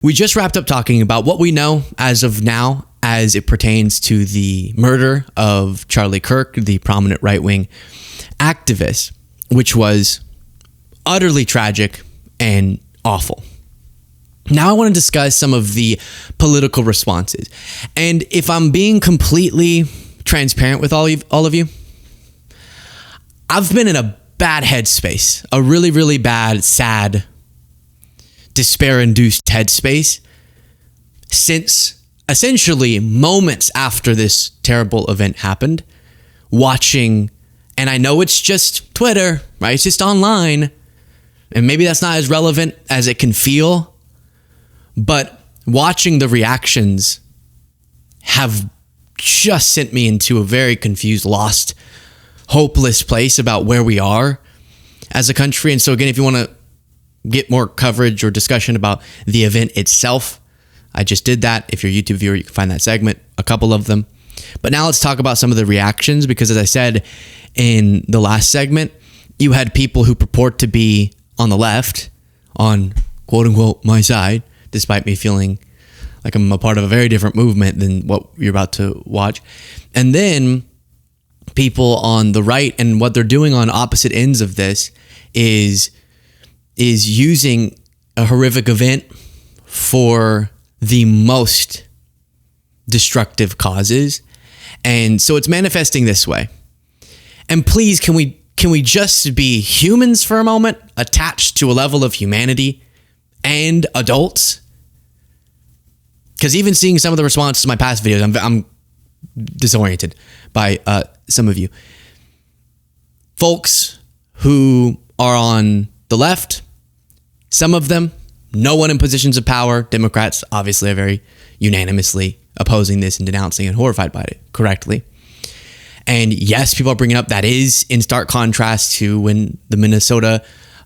We just wrapped up talking about what we know as of now as it pertains to the murder of Charlie Kirk, the prominent right-wing activist, which was utterly tragic and awful. Now I want to discuss some of the political responses. And if I'm being completely transparent with all of you, I've been in a bad headspace, a really, really bad, sad, despair-induced headspace since essentially moments after this terrible event happened, watching, and I know it's just Twitter, right? It's just online, and maybe that's not as relevant as it can feel, but watching the reactions have just sent me into a very confused, lost, hopeless place about where we are as a country. And so again, if you want to get more coverage or discussion about the event itself, I just did that. If you're a YouTube viewer, you can find that segment, a couple of them. But now let's talk about some of the reactions, because as I said in the last segment, you had people who purport to be on the left, on quote unquote my side, despite me feeling like I'm a part of a very different movement than what you're about to watch. And then people on the right, and what they're doing on opposite ends of this is using a horrific event for the most destructive causes. And so it's manifesting this way. And please, can we just be humans for a moment, attached to a level of humanity and adults? Because even seeing some of the responses to my past videos, I'm disoriented by some of you. Folks who are on the left, some of them, no one in positions of power. Democrats obviously are very unanimously opposing this and denouncing and horrified by it correctly. And yes, people are bringing up that is in stark contrast to when Melissa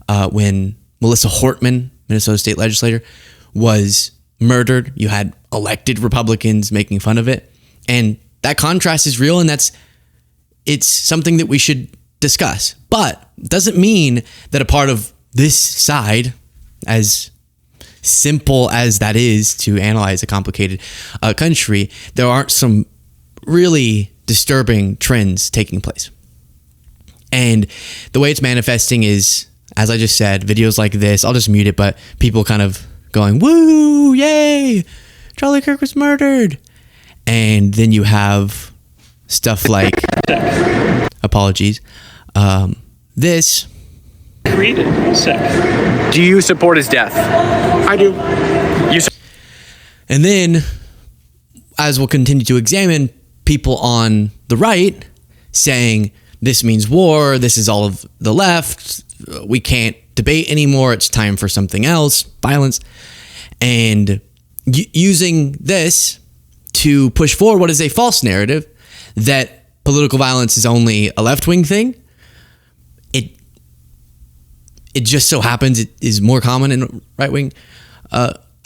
Hortman, Minnesota state legislator, was murdered. You had elected Republicans making fun of it. And that contrast is real, and it's something that we should discuss. But it doesn't mean that a part of this side, as simple as that is to analyze a complicated country, there aren't some really disturbing trends taking place. And the way it's manifesting is, as I just said, videos like this, I'll just mute it, but people kind of going, woo, yay, Charlie Kirk was murdered. And then you have stuff like, apologies, this. Created sick. Do you support his death? I do. And then, as we'll continue to examine, people on the right saying this means war, this is all of the left, we can't debate anymore, it's time for something else, violence, and using this to push forward what is a false narrative that political violence is only a left-wing thing. It just so happens it is more common in right-wing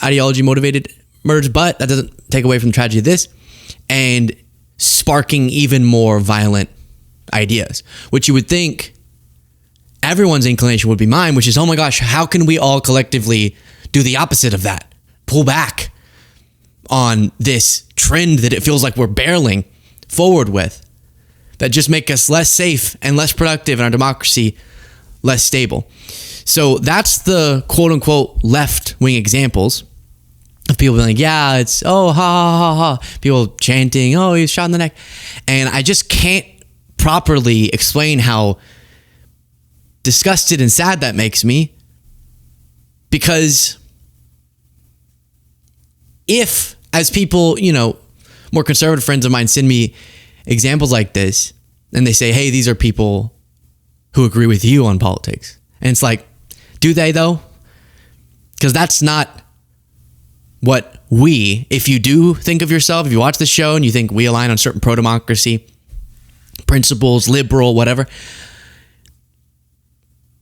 ideology-motivated murders, but that doesn't take away from the tragedy of this, and sparking even more violent ideas, which you would think everyone's inclination would be mine, which is, oh my gosh, how can we all collectively do the opposite of that? Pull back on this trend that it feels like we're barreling forward with, that just make us less safe and less productive and our democracy less stable. So that's the quote unquote left wing examples of people being like, yeah, it's, oh, ha, ha, ha, ha. People chanting, oh, he was shot in the neck. And I just can't properly explain how disgusted and sad that makes me, because if, as people, more conservative friends of mine send me examples like this, and they say, hey, these are people who agree with you on politics. And it's like, do they though? Because that's not what if you do think of yourself, if you watch the show and you think we align on certain pro-democracy principles, liberal, whatever,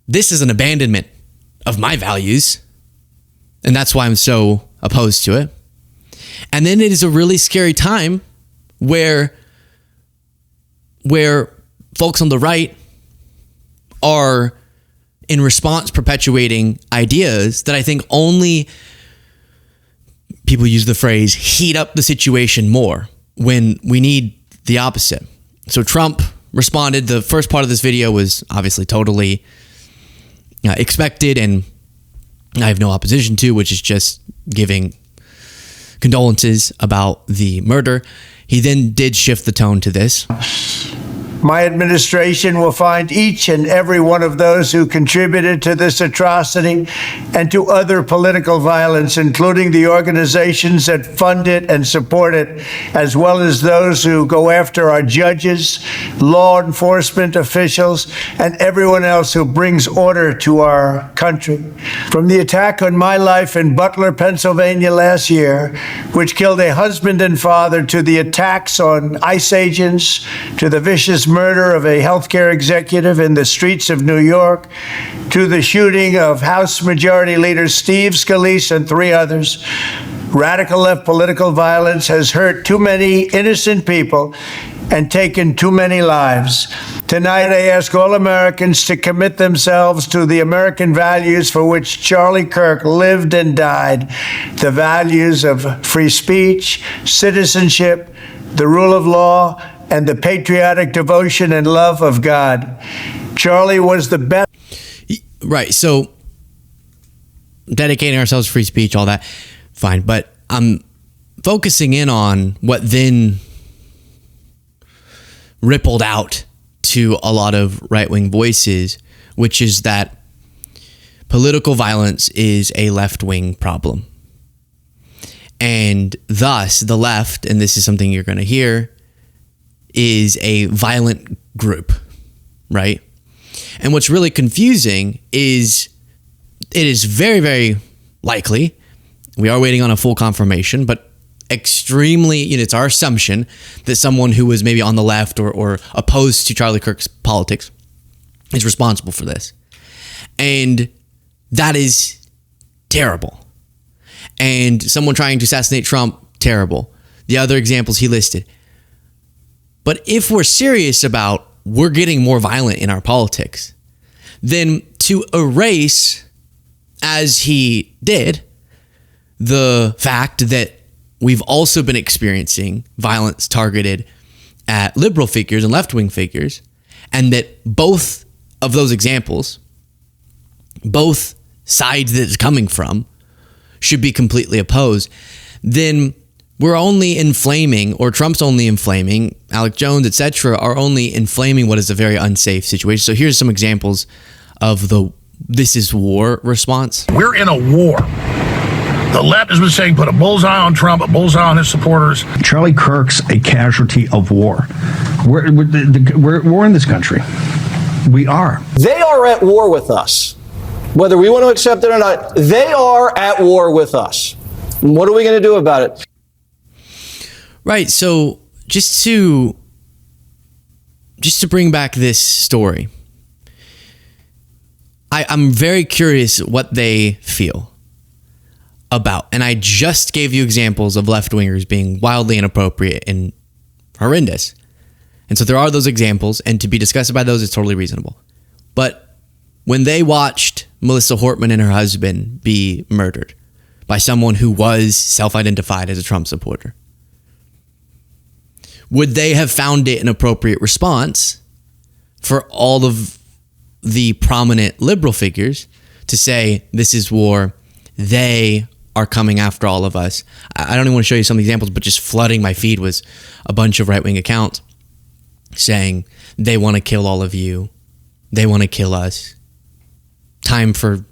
this is an abandonment of my values. And that's why I'm so opposed to it. And then it is a really scary time where folks on the right are, in response, perpetuating ideas that I think only people use the phrase heat up the situation more when we need the opposite. So Trump responded. The first part of this video was obviously totally expected and I have no opposition to, which is just giving condolences about the murder. He then did shift the tone to this. My administration will find each and every one of those who contributed to this atrocity and to other political violence, including the organizations that fund it and support it, as well as those who go after our judges, law enforcement officials, and everyone else who brings order to our country. From the attack on my life in Butler, Pennsylvania last year, which killed a husband and father, to the attacks on ICE agents, to the vicious murder of a healthcare executive in the streets of New York, to the shooting of House Majority Leader Steve Scalise and 3 others, radical left political violence has hurt too many innocent people and taken too many lives. Tonight, I ask all Americans to commit themselves to the American values for which Charlie Kirk lived and died, the values of free speech, citizenship, the rule of law, and the patriotic devotion and love of God. Charlie was the best. Right. So dedicating ourselves to free speech, all that, fine. But I'm focusing in on what then rippled out to a lot of right-wing voices, which is that political violence is a left-wing problem. And thus the left, and this is something you're going to hear, is a violent group, right? And what's really confusing is it is very, very likely, we are waiting on a full confirmation, but extremely, it's our assumption that someone who was maybe on the left or opposed to Charlie Kirk's politics is responsible for this. And that is terrible. And someone trying to assassinate Trump, terrible. The other examples he listed. But if we're serious about we're getting more violent in our politics, then to erase, as he did, the fact that we've also been experiencing violence targeted at liberal figures and left-wing figures, and that both of those examples, both sides that it's coming from, should be completely opposed, then we're only inflaming, or Trump's only inflaming, Alex Jones, etc., are only inflaming what is a very unsafe situation. So here's some examples of the "this is war" response. We're in a war. The left has been saying put a bullseye on Trump, a bullseye on his supporters. Charlie Kirk's a casualty of war. We're in this country. We are. They are at war with us. Whether we want to accept it or not, they are at war with us. What are we going to do about it? Right. So just to bring back this story, I'm very curious what they feel about. And I just gave you examples of left-wingers being wildly inappropriate and horrendous. And so there are those examples, and to be disgusted by those is totally reasonable. But when they watched Melissa Hortman and her husband be murdered by someone who was self-identified as a Trump supporter, would they have found it an appropriate response for all of the prominent liberal figures to say, this is war, they are coming after all of us? I don't even want to show you some examples, but just flooding my feed was a bunch of right-wing accounts saying they want to kill all of you, they want to kill us, time for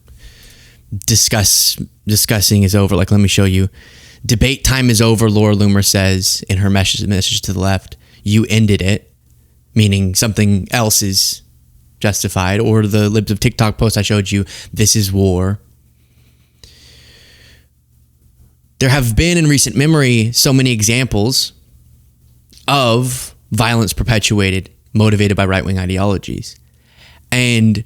discussing is over. Like, let me show you. Debate time is over, Laura Loomer says in her message to the left. You ended it, meaning something else is justified. Or the Libs of TikTok post I showed you, this is war. There have been in recent memory so many examples of violence perpetuated, motivated by right-wing ideologies. And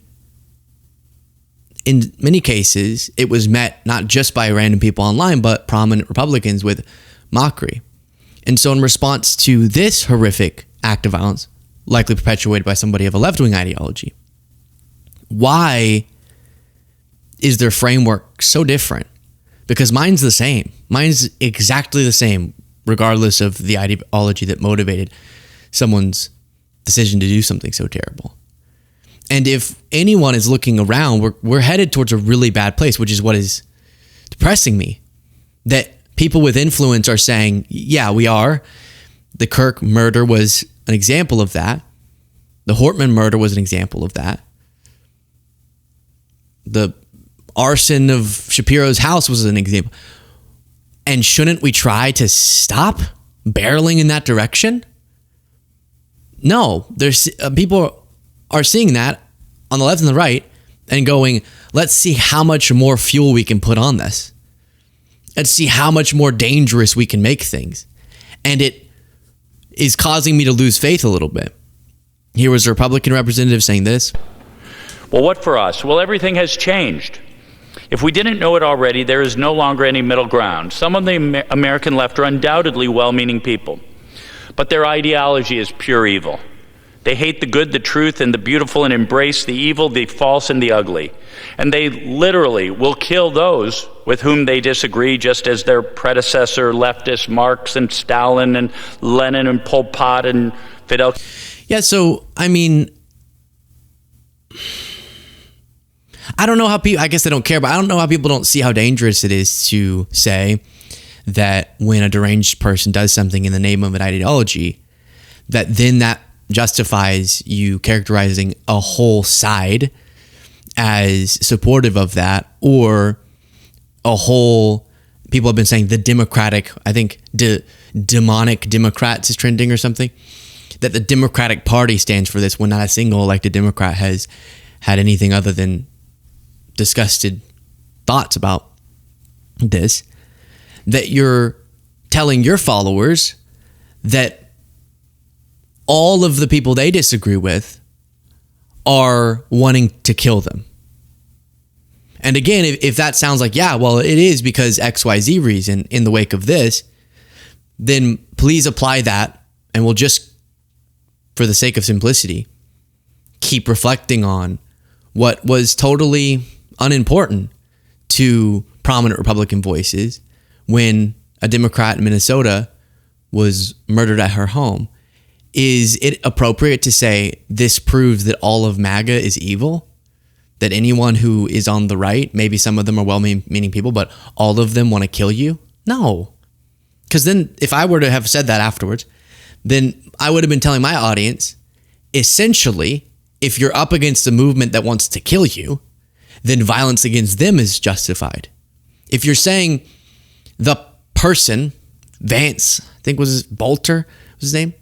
in many cases, it was met not just by random people online, but prominent Republicans with mockery. And so in response to this horrific act of violence, likely perpetuated by somebody of a left-wing ideology, why is their framework so different because mine's the same. Mine's exactly the same, regardless of the ideology that motivated someone's decision to do something so terrible. And if anyone is looking around, we're headed towards a really bad place, which is what is depressing me. That people with influence are saying, yeah, we are. The Kirk murder was an example of that. The Hortman murder was an example of that. The arson of Shapiro's house was an example. And shouldn't we try to stop barreling in that direction? No, there's people are seeing that on the left and the right and going, let's see how much more fuel we can put on this. Let's see how much more dangerous we can make things. And it is causing me to lose faith a little bit. Here was a Republican representative saying this. Well, what for us? Well, everything has changed. If we didn't know it already, there is no longer any middle ground. Some of the American left are undoubtedly well-meaning people, but their ideology is pure evil. They hate the good, the truth, and the beautiful, and embrace the evil, the false, and the ugly. And they literally will kill those with whom they disagree, just as their predecessor leftists, Marx and Stalin and Lenin and Pol Pot and Fidel. Yeah, so, I mean, I don't know how people, I guess they don't care, but I don't know how people don't see how dangerous it is to say that when a deranged person does something in the name of an ideology, that then that justifies you characterizing a whole side as supportive of that, or a whole, people have been saying the Democratic, I think demonic Democrats is trending or something, that the Democratic Party stands for this when not a single elected Democrat has had anything other than disgusted thoughts about this, that you're telling your followers that all of the people they disagree with are wanting to kill them. And again, if that sounds like, yeah, well, it is because XYZ reason in the wake of this, then please apply that, and we'll just, for the sake of simplicity, keep reflecting on what was totally unimportant to prominent Republican voices when a Democrat in Minnesota was murdered at her home. Is it appropriate to say this proves that all of MAGA is evil? That anyone who is on the right, maybe some of them are well-meaning people, but all of them want to kill you? No. Because then if I were to have said that afterwards, then I would have been telling my audience, essentially, if you're up against a movement that wants to kill you, then violence against them is justified. If you're saying the person, Vance, I think was Bolter, was his name,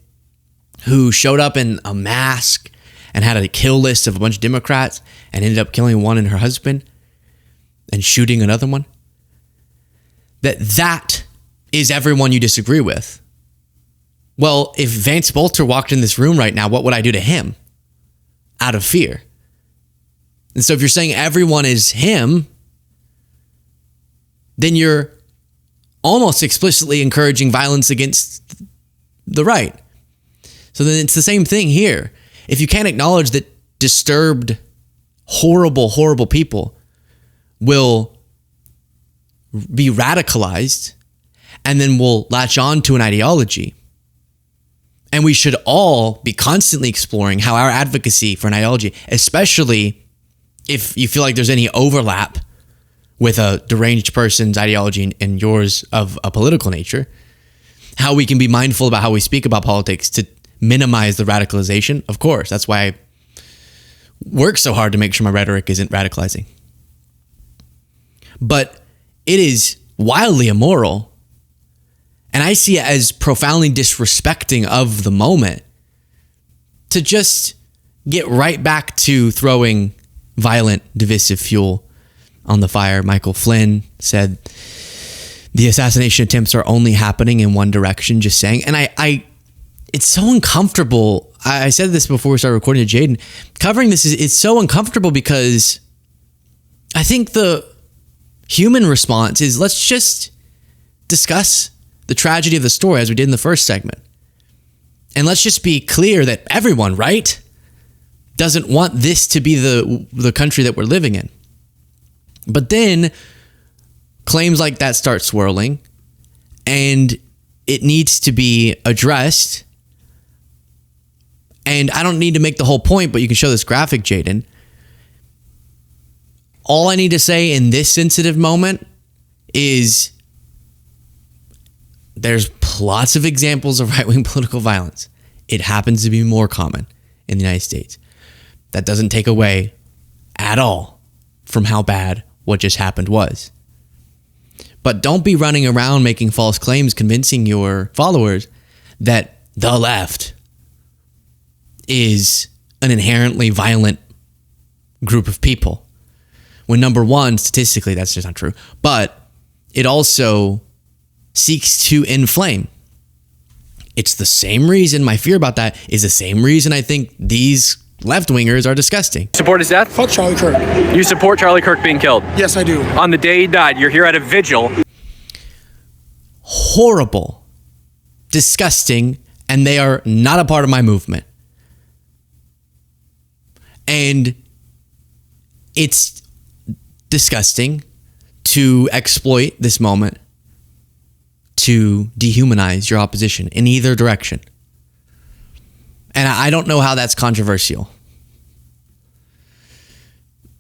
who showed up in a mask and had a kill list of a bunch of Democrats and ended up killing one and her husband and shooting another one, that is everyone you disagree with. Well, if Vance Bolter walked in this room right now, what would I do to him? Out of fear. And so if you're saying everyone is him, then you're almost explicitly encouraging violence against the right. So then it's the same thing here. If you can't acknowledge that disturbed, horrible, horrible people will be radicalized and then will latch on to an ideology, and we should all be constantly exploring how our advocacy for an ideology, especially if you feel like there's any overlap with a deranged person's ideology and yours of a political nature, how we can be mindful about how we speak about politics to minimize the radicalization. Of course, that's why I work so hard to make sure my rhetoric isn't radicalizing. But it is wildly immoral, and I see it as profoundly disrespecting of the moment to just get right back to throwing violent, divisive fuel on the fire. Michael Flynn said the assassination attempts are only happening in one direction, just saying. And I it's so uncomfortable. I said this before we started recording to Jaden. Covering this it's so uncomfortable because I think the human response is, let's just discuss the tragedy of the story as we did in the first segment. And let's just be clear that everyone, right, doesn't want this to be the country that we're living in. But then claims like that start swirling, and it needs to be addressed. And I don't need to make the whole point, but you can show this graphic, Jaden. All I need to say in this sensitive moment is there's lots of examples of right-wing political violence. It happens to be more common in the United States. That doesn't take away at all from how bad what just happened was. But don't be running around making false claims, convincing your followers that the left is an inherently violent group of people. When number one, statistically, that's just not true. But it also seeks to inflame. It's the same reason, my fear about that is the same reason I think these left-wingers are disgusting. Support his death? Fuck Charlie Kirk. You support Charlie Kirk being killed? Yes, I do. On the day he died, you're here at a vigil. Horrible, disgusting, and they are not a part of my movement. And it's disgusting to exploit this moment to dehumanize your opposition in either direction. And I don't know how that's controversial.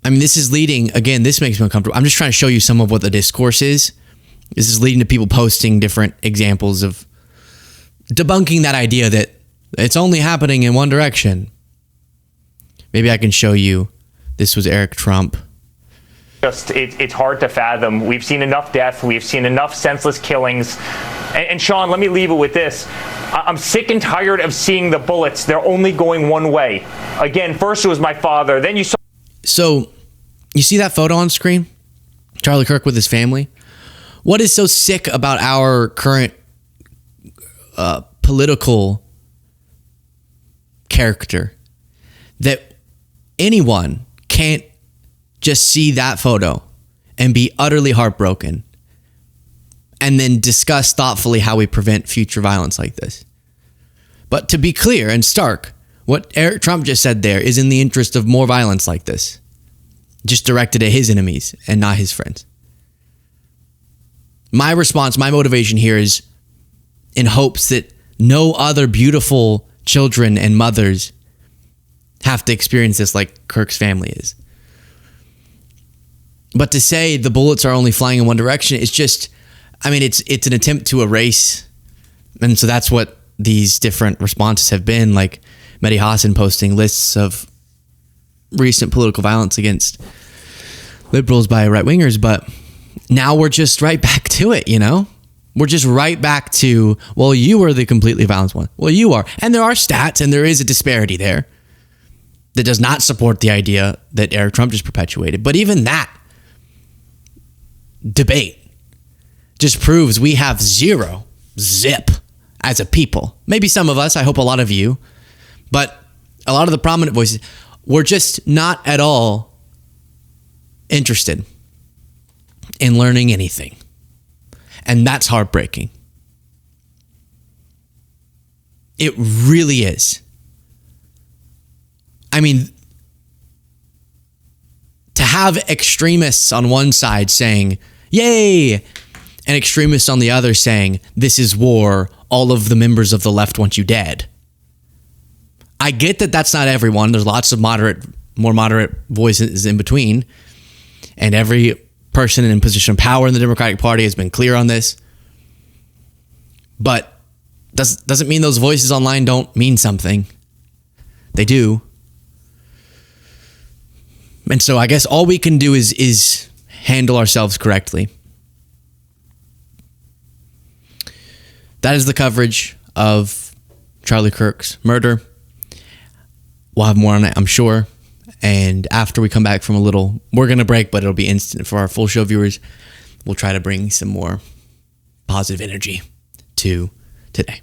I mean, this is leading, again, this makes me uncomfortable. I'm just trying to show you some of what the discourse is. This is leading to people posting different examples of debunking that idea that it's only happening in one direction. Maybe I can show you. This was Eric Trump. It's hard to fathom. We've seen enough death. We've seen enough senseless killings. And Sean, let me leave it with this. I'm sick and tired of seeing the bullets. They're only going one way. Again, first it was my father. Then you saw. So you see that photo on screen? Charlie Kirk with his family. What is so sick about our current political character that anyone can't just see that photo and be utterly heartbroken and then discuss thoughtfully how we prevent future violence like this? But to be clear and stark, what Eric Trump just said there is in the interest of more violence like this, just directed at his enemies and not his friends. My response, my motivation here is in hopes that no other beautiful children and mothers have to experience this like Kirk's family is. But to say the bullets are only flying in one direction, it's just, I mean, it's an attempt to erase. And so that's what these different responses have been, like Mehdi Hassan posting lists of recent political violence against liberals by right-wingers. But now we're just right back to it, you know? We're just right back to, well, you are the completely violent one. Well, you are. And there are stats and there is a disparity there that does not support the idea that Eric Trump just perpetuated. But even that debate just proves we have zip as a people. Maybe some of us, I hope a lot of you, but a lot of the prominent voices, we're just not at all interested in learning anything. And that's heartbreaking. It really is. I mean, to have extremists on one side saying, yay, and extremists on the other saying, this is war, all of the members of the left want you dead. I get that that's not everyone. There's lots of more moderate voices in between. And every person in position of power in the Democratic Party has been clear on this. But doesn't mean those voices online don't mean something. They do. And so I guess all we can do is handle ourselves correctly. That is the coverage of Charlie Kirk's murder. We'll have more on it, I'm sure. And after we come back from we're going to break, but it'll be instant for our full show viewers. We'll try to bring some more positive energy to today.